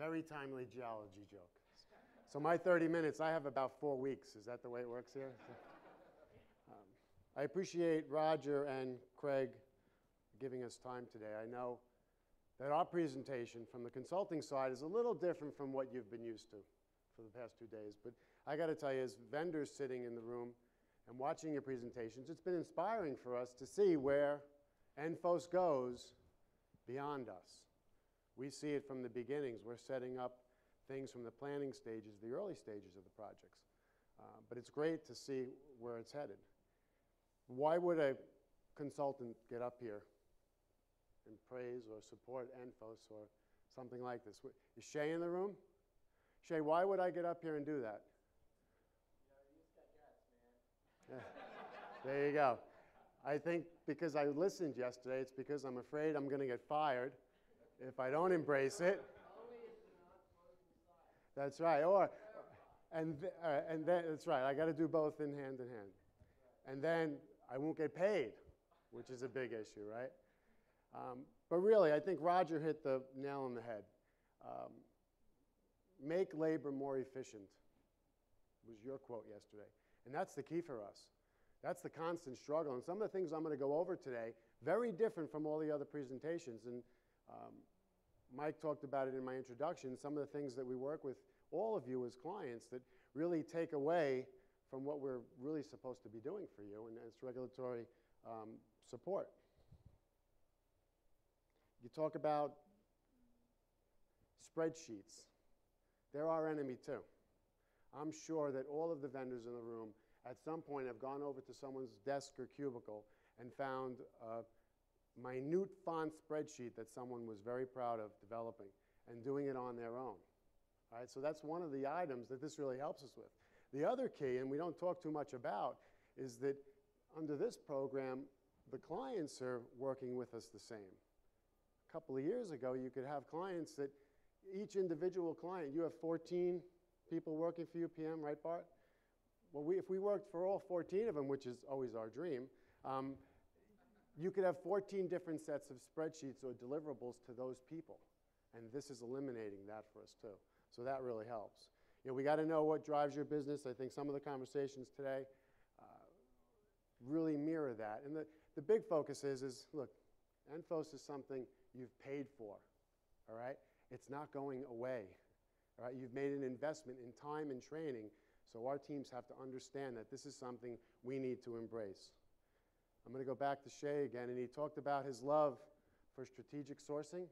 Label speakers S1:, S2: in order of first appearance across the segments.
S1: Very timely geology joke. So my 30 minutes, I have about 4 weeks. Is that the way it works here? I appreciate Roger and Craig giving us time today. I know that our presentation from the consulting side is a little different from what you've been used to for the past 2 days. But I got to tell you, as vendors sitting in the room and watching your presentations, it's been inspiring for us to see where ENFOS goes beyond us. We see it from the beginnings. We're setting up things from the planning stages, the early stages of the projects. But it's great to see where it's headed. Why would a consultant get up here and praise or support ENFOS or something like this? Is Shay in the room? Shay, why would I get up here and do that?
S2: You just got guts, man.
S1: There you go. I think because I listened yesterday, it's because I'm afraid I'm going to get fired if I don't embrace it.
S2: Only if you're not opposing side.
S1: That's right. And then that's right. I got to do both in hand. And then I won't get paid, which is a big issue, right? But really, I think Roger hit the nail on the head. Make labor more efficient was your quote yesterday. And that's the key for us. That's the constant struggle. And some of the things I'm going to go over today, very different from all the other presentations. And Mike talked about it in my introduction, some of the things that we work with all of you as clients that really take away from what we're really supposed to be doing for you, and it's regulatory support. You talk about spreadsheets. They're our enemy too. I'm sure that all of the vendors in the room at some point have gone over to someone's desk or cubicle and found a minute font spreadsheet that someone was very proud of developing and doing it on their own. All right, so that's one of the items that this really helps us with. The other key, and we don't talk too much about, is that under this program, the clients are working with us the same. A couple of years ago, you could have clients that each individual client, you have 14 people working for you, PM, right, Bart? Well, if we worked for all 14 of them, which is always our dream, you could have 14 different sets of spreadsheets or deliverables to those people. And this is eliminating that for us, too. So that really helps. You know, we got to know what drives your business. I think some of the conversations today really mirror that. And the big focus is, look, ENFOS is something you've paid for, all right? It's not going away, all right? You've made an investment in time and training, so our teams have to understand that this is something we need to embrace. I'm going to go back to Shay again, and he talked about his love for strategic sourcing.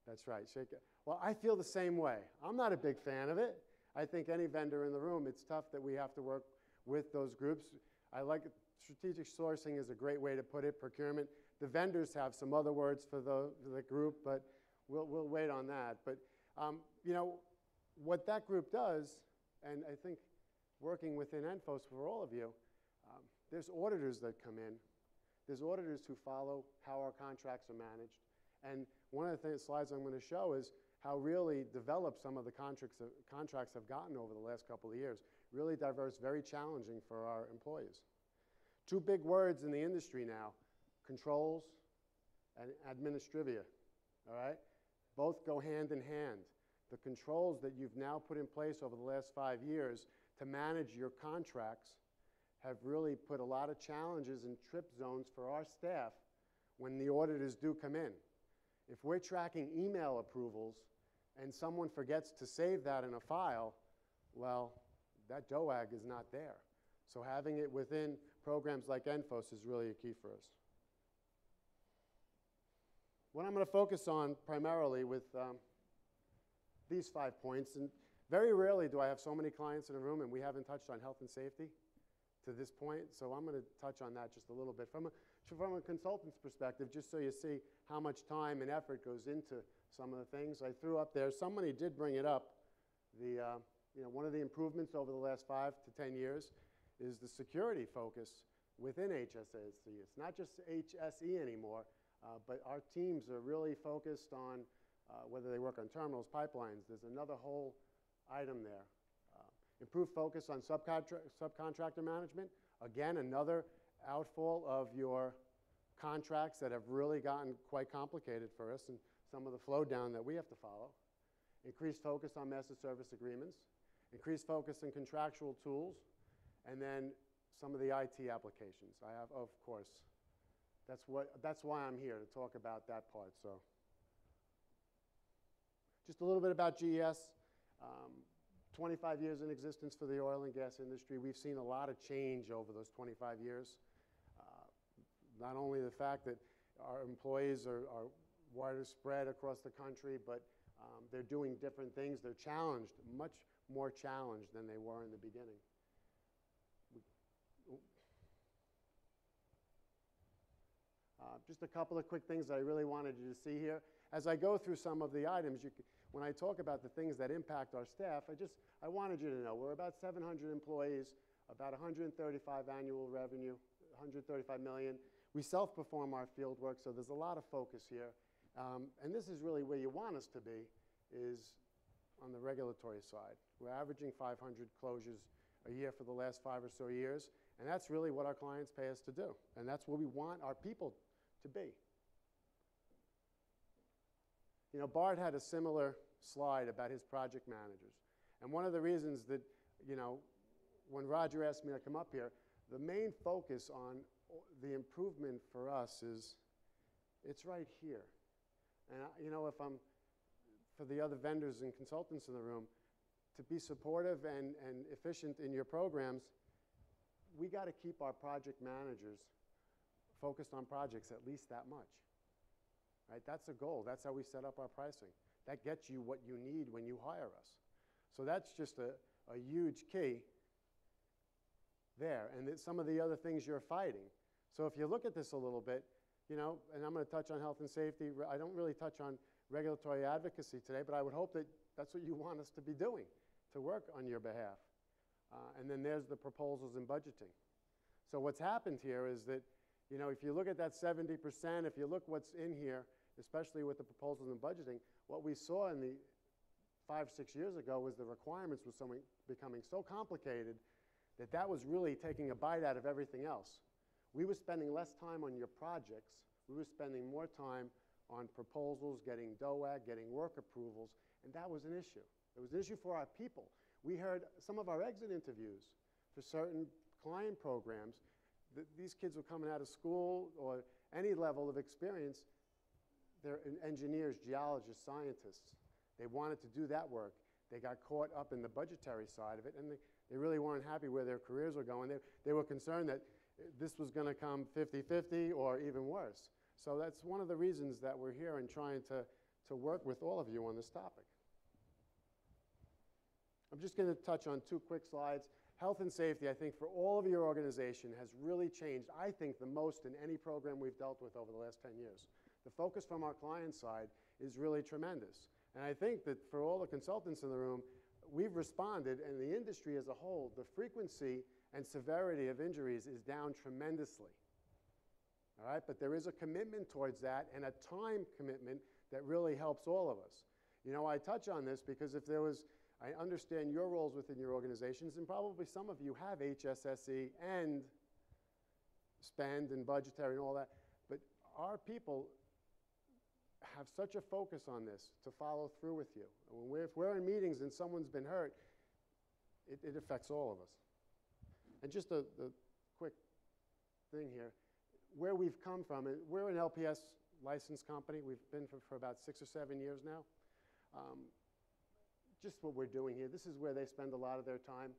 S1: That's right, Shay. Well, I feel the same way. I'm not a big fan of it. I think any vendor in the room, it's tough that we have to work with those groups. I like it. Strategic sourcing is a great way to put it, procurement. The vendors have some other words for the group, but we'll wait on that. But, you know, what that group does, and I think working within ENFOS for all of you, there's auditors that come in. There's auditors who follow how our contracts are managed. And one of the slides I'm going to show is how really developed some of the contracts have gotten over the last couple of years. Really diverse, very challenging for our employees. Two big words in the industry now, controls and administrivia, all right? Both go hand in hand. The controls that you've now put in place over the last 5 years to manage your contracts have really put a lot of challenges and trip zones for our staff when the auditors do come in. If we're tracking email approvals and someone forgets to save that in a file, well, that DOAG is not there. So having it within programs like ENFOS is really a key for us. What I'm going to focus on primarily with these 5 points, and very rarely do I have so many clients in a room and we haven't touched on health and safety to this point, so I'm going to touch on that just a little bit. From a consultant's perspective, just so you see how much time and effort goes into some of the things, I threw up there, somebody did bring it up, you know, one of the improvements over the last 5 to 10 years is the security focus within HSE. It's not just HSE anymore, but our teams are really focused on whether they work on terminals, pipelines. There's another whole item there. Improved focus on subcontractor management. Again, another outfall of your contracts that have really gotten quite complicated for us and some of the flow down that we have to follow. increased focus on master service agreements, increased focus on contractual tools, and then some of the IT applications. I have, of course, that's why I'm here, to talk about that part. So, just a little bit about GES. 25 years in existence for the oil and gas industry. We've seen a lot of change over those 25 years. Not only the fact that our employees are wider spread across the country, but they're doing different things. They're challenged, much more challenged than they were in the beginning. Just a couple of quick things that I really wanted you to see here. As I go through some of the items, when I talk about the things that impact our staff, I wanted you to know we're about 700 employees, about 135 annual revenue, 135 million. We self-perform our field work, so there's a lot of focus here. And this is really where you want us to be, is on the regulatory side. We're averaging 500 closures a year for the last 5 or so years, and that's really what our clients pay us to do. And that's where we want our people to be. You know, Bart had a similar slide about his project managers. And one of the reasons that, you know, when Roger asked me to come up here, the main focus on the improvement for us is, it's right here. And, you know, if I'm, for the other vendors and consultants in the room, to be supportive and efficient in your programs, we got to keep our project managers focused on projects at least that much. Right? That's a goal. That's how we set up our pricing. That gets you what you need when you hire us. So that's just a huge key there. And some of the other things you're fighting. So if you look at this a little bit, you know, and I'm going to touch on health and safety. I don't really touch on regulatory advocacy today, but I would hope that that's what you want us to be doing, to work on your behalf. And then there's the proposals and budgeting. So what's happened here is that, you know, if you look at that 70%, if you look what's in here, especially with the proposals and budgeting, what we saw in the 5 or 6 years ago was the requirements were becoming so complicated that that was really taking a bite out of everything else. We were spending less time on your projects. We were spending more time on proposals, getting DOAG, getting work approvals, and that was an issue. It was an issue for our people. We heard some of our exit interviews for certain client programs. These kids were coming out of school or any level of experience. They're engineers, geologists, scientists. They wanted to do that work. They got caught up in the budgetary side of it, and they really weren't happy where their careers were going. They were concerned that this was going to come 50-50 or even worse. So that's one of the reasons that we're here and trying to work with all of you on this topic. I'm just going to touch on 2 quick slides. Health and safety, I think, for all of your organization has really changed, I think, the most in any program we've dealt with over the last 10 years. The focus from our client side is really tremendous. And I think that for all the consultants in the room, we've responded, and the industry as a whole, the frequency and severity of injuries is down tremendously. All right? But there is a commitment towards that and a time commitment that really helps all of us. You know, I touch on this because if there was, I understand your roles within your organizations, and probably some of you have HSSE and spend and budgetary and all that, but our people have such a focus on this to follow through with you. And if we're in meetings and someone's been hurt, it affects all of us. And just a quick thing here, where we've come from, we're an LPS licensed company. We've been for about 6 or 7 years now. Just what we're doing here, this is where they spend a lot of their time.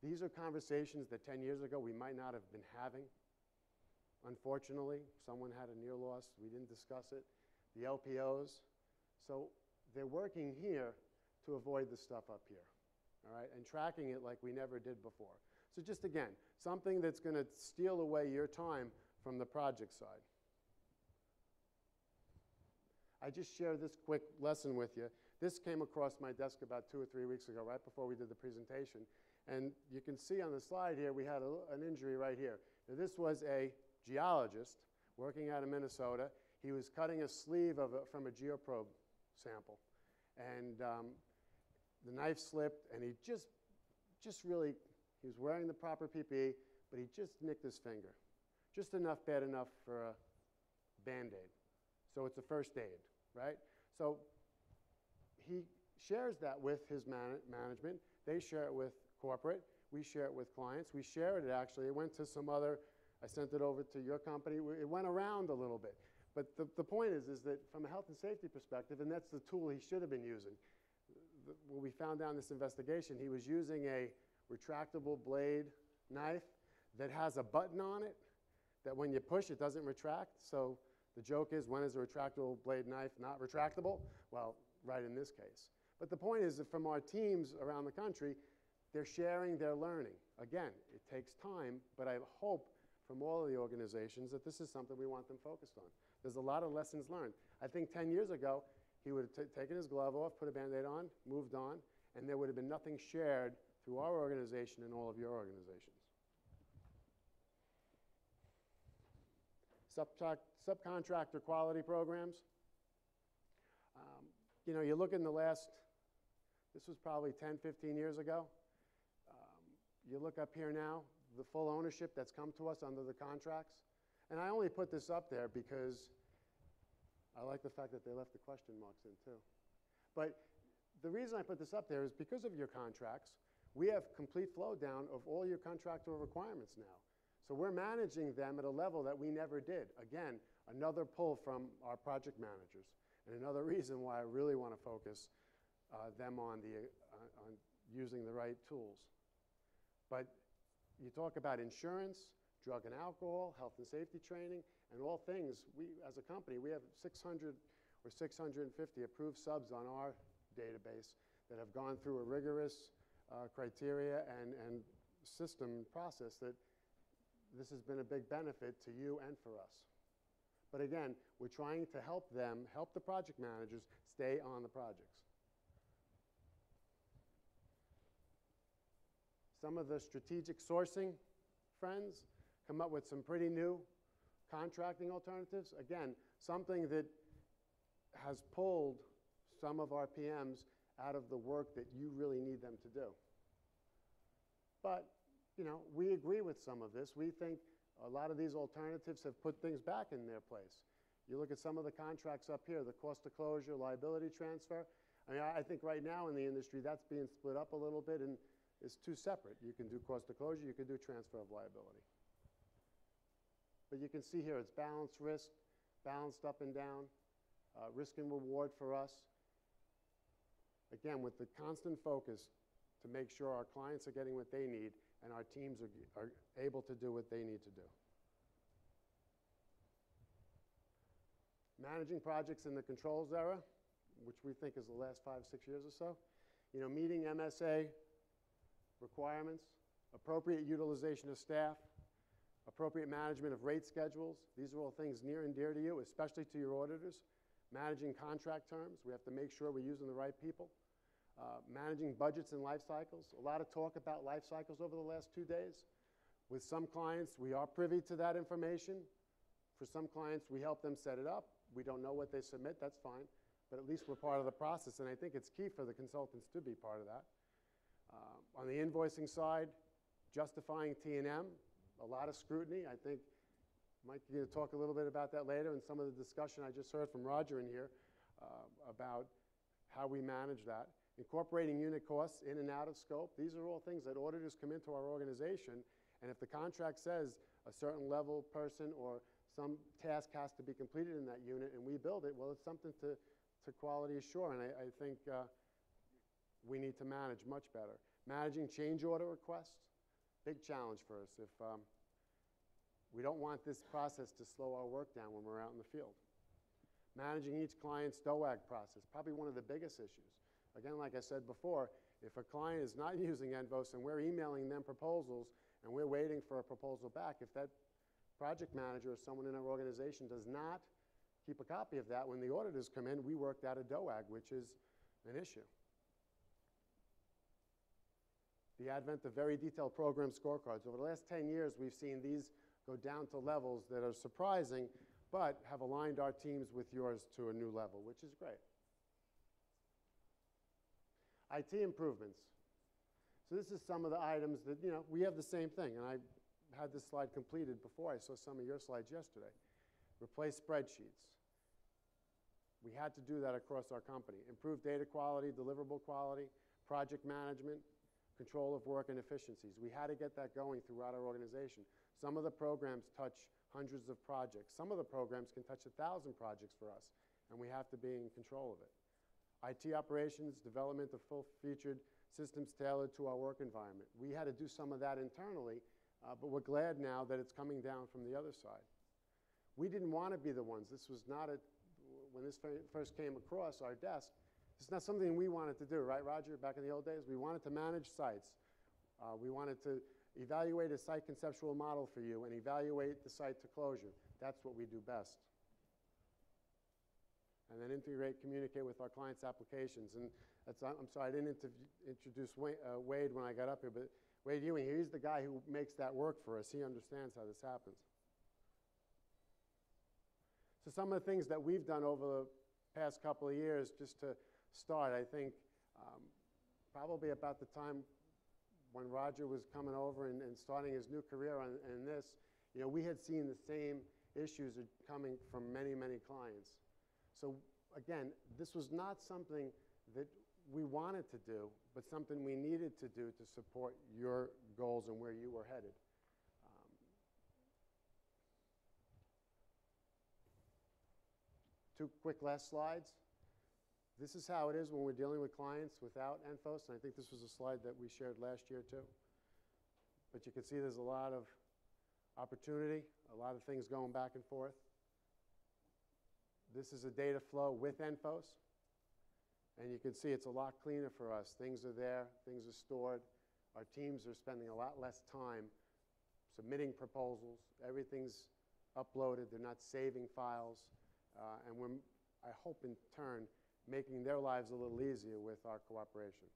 S1: These are conversations that 10 years ago we might not have been having. Unfortunately, someone had a near loss. We didn't discuss it. The LPOs. So they're working here to avoid the stuff up here, all right, and tracking it like we never did before. So just again, something that's going to steal away your time from the project side. I just shared this quick lesson with you. This came across my desk about 2 or 3 weeks ago, right before we did the presentation. And you can see on the slide here, we had an injury right here. Now, this was a geologist working out of Minnesota. He was cutting a sleeve from a geoprobe sample. And the knife slipped, and he just really, he was wearing the proper PPE, but he just nicked his finger. Just enough, bad enough for a Band-Aid. So it's a first aid, right? So he shares that with his management. They share it with corporate. We share it with clients. We shared it, actually. It went to some other, I sent it over to your company. It went around a little bit. But the point is that from a health and safety perspective, and that's the tool he should have been using, when we found out in this investigation, he was using a retractable blade knife that has a button on it that when you push, it doesn't retract. So the joke is, when is a retractable blade knife not retractable? Well, right in this case. But the point is that from our teams around the country, they're sharing, they're learning. Again, it takes time, but I hope from all of the organizations that this is something we want them focused on. There's a lot of lessons learned. I think 10 years ago, he would have taken his glove off, put a Band-Aid on, moved on, and there would have been nothing shared through our organization and all of your organizations. Subcontractor quality programs. You know, you look in the last, this was probably 10, 15 years ago. You look up here now, the full ownership that's come to us under the contracts. And I only put this up there because I like the fact that they left the question marks in too. But the reason I put this up there is because of your contracts, we have complete flow down of all your contractual requirements now. So we're managing them at a level that we never did. Again, another pull from our project managers, and another reason why I really want to focus them on using the right tools. But you talk about insurance, drug and alcohol, health and safety training, and all things. We, as a company, we have 600 or 650 approved subs on our database that have gone through a rigorous criteria and system process that this has been a big benefit to you and for us. But again, we're trying to help them, help the project managers stay on the projects. Some of the strategic sourcing friends come up with some pretty new contracting alternatives. Again, something that has pulled some of our PMs out of the work that you really need them to do. But, you know, we agree with some of this. We think a lot of these alternatives have put things back in their place. You look at some of the contracts up here, the cost of closure, liability transfer. I mean, I think right now in the industry, that's being split up a little bit and is two separate. You can do cost of closure, you can do transfer of liability. But you can see here, it's balanced risk, balanced up and down, risk and reward for us. Again, with the constant focus to make sure our clients are getting what they need and our teams are able to do what they need to do. Managing projects in the controls era, which we think is the last 5, 6 years or so. You know, meeting MSA requirements, appropriate utilization of staff, appropriate management of rate schedules. These are all things near and dear to you, especially to your auditors. Managing contract terms. We have to make sure we're using the right people. Managing budgets and life cycles. A lot of talk about life cycles over the last 2 days. With some clients, we are privy to that information. For some clients, we help them set it up. We don't know what they submit, that's fine. But at least we're part of the process, and I think it's key for the consultants to be part of that. On the invoicing side, justifying T&M, a lot of scrutiny. I think Mike, you're going to talk a little bit about that later, and some of the discussion I just heard from Roger in here about how we manage that. Incorporating unit costs in and out of scope. These are all things that auditors come into our organization, and if the contract says a certain level person or some task has to be completed in that unit and we build it, well, it's something to quality assure, and I think we need to manage much better. Managing change order requests, big challenge for us. If we don't want this process to slow our work down when we're out in the field. Managing each client's DOAG process, probably one of the biggest issues. Again, like I said before, if a client is not using ENFOS and we're emailing them proposals and we're waiting for a proposal back, if that project manager or someone in our organization does not keep a copy of that, when the auditors come in, we worked out a DOAG, which is an issue. The advent of very detailed program scorecards. Over the last 10 years, we've seen these go down to levels that are surprising, but have aligned our teams with yours to a new level, which is great. IT improvements. So this is some of the items that, you know, we have the same thing, and I had this slide completed before I saw some of your slides yesterday. Replace spreadsheets. We had to do that across our company. Improve data quality, deliverable quality, project management, control of work, and efficiencies. We had to get that going throughout our organization. Some of the programs touch hundreds of projects. Some of the programs can touch 1,000 projects for us, and we have to be in control of it. IT operations, development of full-featured systems tailored to our work environment. We had to do some of that internally, but we're glad now that it's coming down from the other side. We didn't want to be the ones. This was not when this first came across our desk, it's not something we wanted to do, right, Roger, back in the old days? We wanted to manage sites. We wanted to evaluate a site conceptual model for you and evaluate the site to closure. That's what we do best. And then integrate, communicate with our clients' applications. And I'm sorry, I didn't introduce Wade when I got up here, but Wade Ewing, he's the guy who makes that work for us. He understands how this happens. So some of the things that we've done over the past couple of years, just to start, I think probably about the time when Roger was coming over and starting his new career in this, we had seen the same issues coming from many, many clients. So again, this was not something that we wanted to do, but something we needed to do to support your goals and where you were headed. Two quick last slides. This is how it is when we're dealing with clients without ENFOS, and I think this was a slide that we shared last year too. But you can see there's a lot of opportunity, a lot of things going back and forth. This is a data flow with ENFOS, and you can see it's a lot cleaner for us. Things are there, things are stored. Our teams are spending a lot less time submitting proposals. Everything's uploaded. They're not saving files. And we're, I hope in turn, making their lives a little easier with our cooperation.